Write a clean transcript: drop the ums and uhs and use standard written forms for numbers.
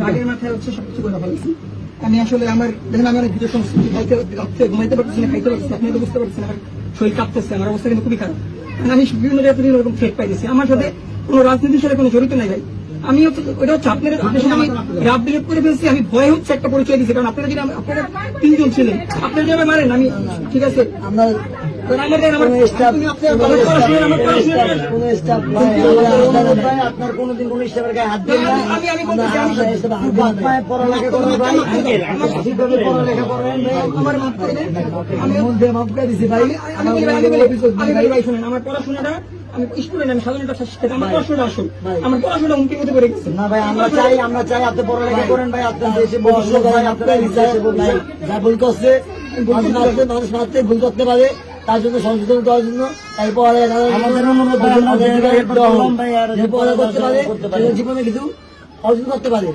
আগের মাথায় হচ্ছে সবকিছু করে ফেলেছি। আমি আসলে আমার দেখেন আমার ভিডিও সংস্কৃতি ঘুমাইতে পারতেছি না, খাইতে পারতেছি, আপনি তো বুঝতে পারছেন আমার শরীর কাঁপতেছে, আমার অবস্থা কিন্তু খুবই খারাপ। আমি বিভিন্ন জায়গায় এরকম ফেক পাইতেছি। আমার সাথে কোনো রাজনীতির সাথে কোনো জড়িত নাই ভাই। আমি হচ্ছে ওইটা হচ্ছে আপনাদের সাথে আমি রাত বিলেট করে ফেলছি। আমি ভয় হচ্ছে একটা পরিচয় দিচ্ছি, কারণ আপনারা যদি আপনারা 3 জন ছিলেন, আপনারা যদি আমায় মারেন আমি ঠিক আছে আমরা আপনার কোনদিন কোন স্টাফের গায়ে হাত দিয়ে পড়ালেখা করেন ভাই, ঠিকভাবে পড়ালেখা করেন ভাই, আমার মাফ করে দেন। আমি মধ্যে মাফ করে দিছি ভাই। ভাই শুনেন, আমার পড়াশোনাটা আমি স্টুডেন্ট, আমি সাধারণ একটা শিক্ষিত, আমার পড়াশোনা আসুন, আমার পড়াশোনা হুমকির মধ্যে পড়ে গেছে। না ভাই আমরা চাই আপনি পড়ালেখা করেন ভাই, আপনার দেশে ভবিষ্যৎ ভাই, আপনার যা ভুল করছে মানুষ মারতে ভুল করতে পারে, তার জন্য সংশোধন করার জন্য তাই পড়ালেখা করতে পারে, জীবনে কিছু অর্জন করতে পারে।